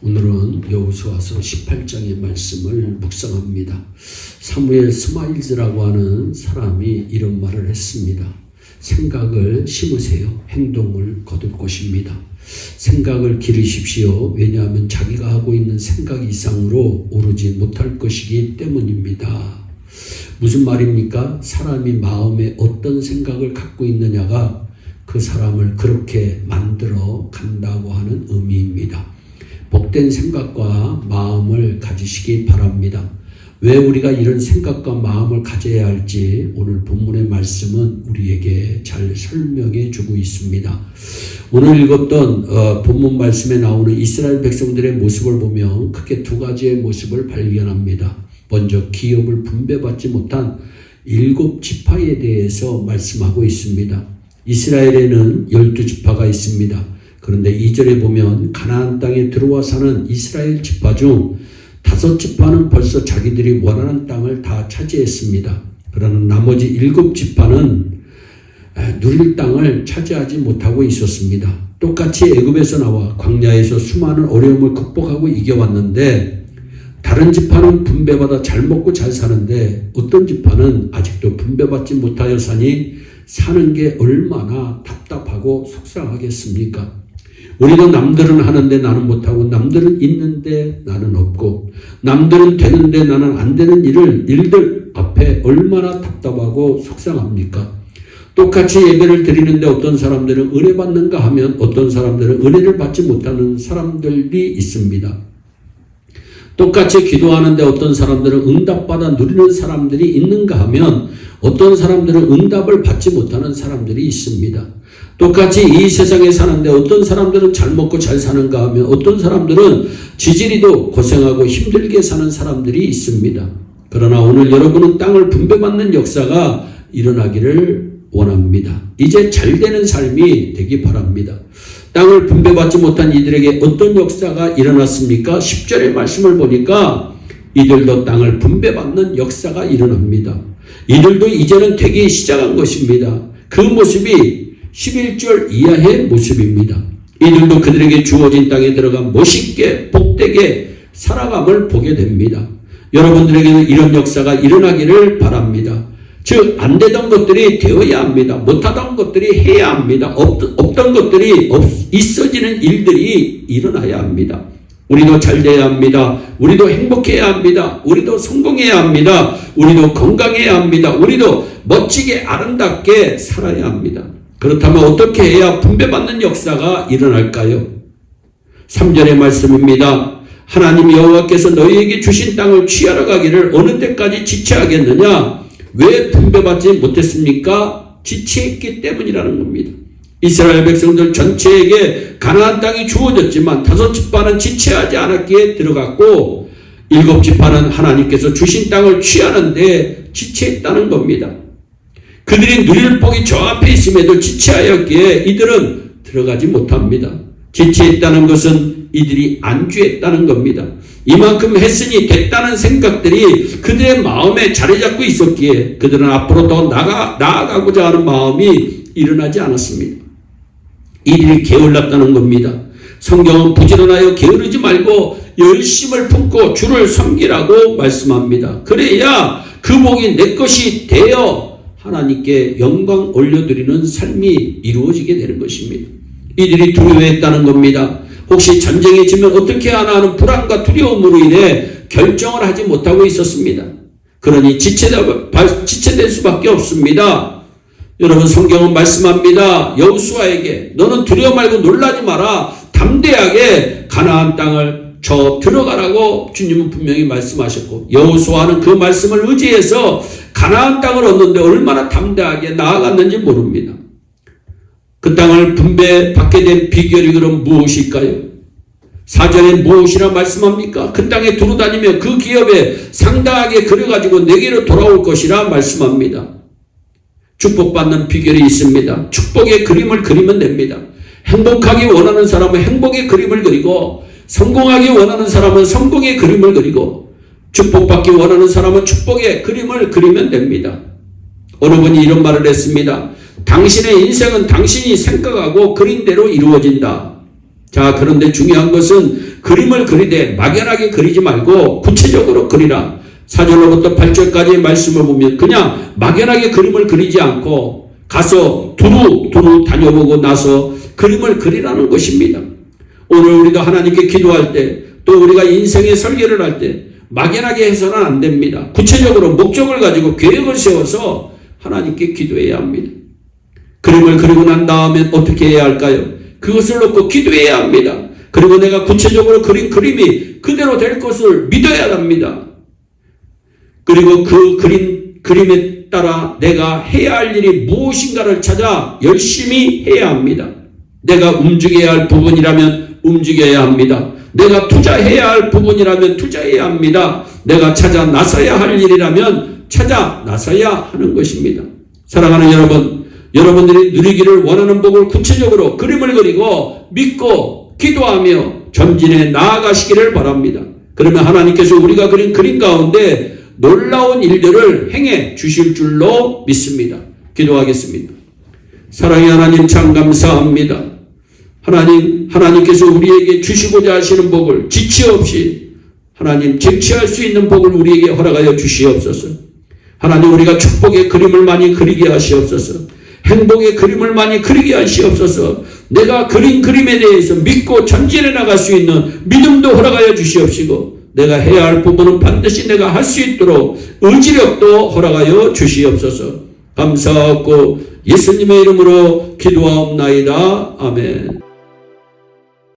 오늘은 여호수아서 18장의 말씀을 묵상합니다. 사무엘 스마일즈라고 하는 사람이 이런 말을 했습니다. 생각을 심으세요. 행동을 거둘 것입니다. 생각을 기르십시오. 왜냐하면 자기가 하고 있는 생각 이상으로 오르지 못할 것이기 때문입니다. 무슨 말입니까? 사람이 마음에 어떤 생각을 갖고 있느냐가 그 사람을 그렇게 만들어 간다고 하는 의미입니다. 복된 생각과 마음을 가지시기 바랍니다. 왜 우리가 이런 생각과 마음을 가져야 할지 오늘 본문의 말씀은 우리에게 잘 설명해 주고 있습니다. 오늘 읽었던 본문 말씀에 나오는 이스라엘 백성들의 모습을 보면 크게 두 가지의 모습을 발견합니다. 먼저 기업을 분배받지 못한 7지파에 대해서 말씀하고 있습니다. 이스라엘에는 12지파가 있습니다. 그런데 2절에 보면 가나안 땅에 들어와 사는 이스라엘 지파 중 5지파는 벌써 자기들이 원하는 땅을 다 차지했습니다. 그러나 나머지 7지파는 누릴 땅을 차지하지 못하고 있었습니다. 똑같이 애굽에서 나와 광야에서 수많은 어려움을 극복하고 이겨왔는데 다른 지파는 분배받아 잘 먹고 잘 사는데 어떤 지파는 아직도 분배받지 못하여 사니 사는 게 얼마나 답답하고 속상하겠습니까? 우리도 남들은 하는데 나는 못하고 남들은 있는데 나는 없고 남들은 되는데 나는 안 되는 일들 앞에 얼마나 답답하고 속상합니까? 똑같이 예배를 드리는데 어떤 사람들은 은혜 받는가 하면 어떤 사람들은 은혜를 받지 못하는 사람들이 있습니다. 똑같이 기도하는데 어떤 사람들은 응답받아 누리는 사람들이 있는가 하면 어떤 사람들은 응답을 받지 못하는 사람들이 있습니다. 똑같이 이 세상에 사는데 어떤 사람들은 잘 먹고 잘 사는가 하면 어떤 사람들은 지지리도 고생하고 힘들게 사는 사람들이 있습니다. 그러나 오늘 여러분은 땅을 분배받는 역사가 일어나기를 원합니다. 이제 잘 되는 삶이 되기 바랍니다. 땅을 분배받지 못한 이들에게 어떤 역사가 일어났습니까? 10절의 말씀을 보니까 이들도 땅을 분배받는 역사가 일어납니다. 이들도 이제는 되기 시작한 것입니다. 그 모습이 11절 이하의 모습입니다. 이들도 그들에게 주어진 땅에 들어가 멋있게 복되게 살아감을 보게 됩니다. 여러분들에게는 이런 역사가 일어나기를 바랍니다. 즉 안 되던 것들이 되어야 합니다. 못하던 것들이 해야 합니다. 없던 것들이 있어지는 일들이 일어나야 합니다. 우리도 잘 돼야 합니다. 우리도 행복해야 합니다. 우리도 성공해야 합니다. 우리도 건강해야 합니다. 우리도 멋지게 아름답게 살아야 합니다. 그렇다면 어떻게 해야 분배받는 역사가 일어날까요? 3절의 말씀입니다. 하나님 여호와께서 너희에게 주신 땅을 취하러 가기를 어느 때까지 지체하겠느냐? 왜 분배받지 못했습니까? 지체했기 때문이라는 겁니다. 이스라엘 백성들 전체에게 가나안 땅이 주어졌지만 5지파는 지체하지 않았기에 들어갔고 7지파는 하나님께서 주신 땅을 취하는데 지체했다는 겁니다. 그들이 누릴 복이 저 앞에 있음에도 지체하였기에 이들은 들어가지 못합니다. 지체했다는 것은 이들이 안주했다는 겁니다. 이만큼 했으니 됐다는 생각들이 그들의 마음에 자리 잡고 있었기에 그들은 앞으로 더 나아가고자 하는 마음이 일어나지 않았습니다. 이들이 게을렀다는 겁니다. 성경은 부지런하여 게으르지 말고 열심을 품고 주를 섬기라고 말씀합니다. 그래야 그 복이 내 것이 되어 하나님께 영광 올려드리는 삶이 이루어지게 되는 것입니다. 이들이 두려워했다는 겁니다. 혹시 전쟁에 지면 어떻게 하나 하는 불안과 두려움으로 인해 결정을 하지 못하고 있었습니다. 그러니 지체될 수밖에 없습니다. 여러분 성경은 말씀합니다. 여호수아에게 너는 두려워 말고 놀라지 마라. 담대하게 가나안 땅을 들어가라고 주님은 분명히 말씀하셨고 여호수아는 그 말씀을 의지해서 가나안 땅을 얻는데 얼마나 담대하게 나아갔는지 모릅니다. 그 땅을 분배받게 된 비결이 그럼 무엇일까요? 4절에 무엇이라 말씀합니까? 그 땅에 두루다니며 그 기업에 상당하게 그려가지고 내게로 돌아올 것이라 말씀합니다. 축복받는 비결이 있습니다. 축복의 그림을 그리면 됩니다. 행복하기 원하는 사람은 행복의 그림을 그리고 성공하기 원하는 사람은 성공의 그림을 그리고 축복받기 원하는 사람은 축복의 그림을 그리면 됩니다. 어느 분이 이런 말을 했습니다. 당신의 인생은 당신이 생각하고 그린 대로 이루어진다. 자, 그런데 중요한 것은 그림을 그리되 막연하게 그리지 말고 구체적으로 그리라. 4절로부터 8절까지의 말씀을 보면 그냥 막연하게 그림을 그리지 않고 가서 두루 다녀보고 나서 그림을 그리라는 것입니다. 오늘 우리도 하나님께 기도할 때, 또 우리가 인생의 설계를 할 때 막연하게 해서는 안 됩니다. 구체적으로 목적을 가지고 계획을 세워서 하나님께 기도해야 합니다. 그림을 그리고 난 다음에 어떻게 해야 할까요? 그것을 놓고 기도해야 합니다. 그리고 내가 구체적으로 그린 그림이 그대로 될 것을 믿어야 합니다. 그리고 그 그림에 따라 내가 해야 할 일이 무엇인가를 찾아 열심히 해야 합니다. 내가 움직여야 할 부분이라면 움직여야 합니다. 내가 투자해야 할 부분이라면 투자해야 합니다. 내가 찾아 나서야 할 일이라면 찾아 나서야 하는 것입니다. 사랑하는 여러분, 여러분들이 누리기를 원하는 복을 구체적으로 그림을 그리고 믿고 기도하며 전진해 나아가시기를 바랍니다. 그러면 하나님께서 우리가 그린 그림 가운데 놀라운 일들을 행해 주실 줄로 믿습니다. 기도하겠습니다. 사랑의 하나님, 참 감사합니다. 하나님께서 우리에게 주시고자 하시는 복을 지체 없이 하나님 쟁취할 수 있는 복을 우리에게 허락하여 주시옵소서. 하나님, 우리가 축복의 그림을 많이 그리게 하시옵소서. 행복의 그림을 많이 그리게 하시옵소서. 내가 그린 그림에 대해서 믿고 전진해 나갈 수 있는 믿음도 허락하여 주시옵시고, 내가 해야 할 부분은 반드시 내가 할 수 있도록 의지력도 허락하여 주시옵소서. 감사하고 예수님의 이름으로 기도하옵나이다. 아멘.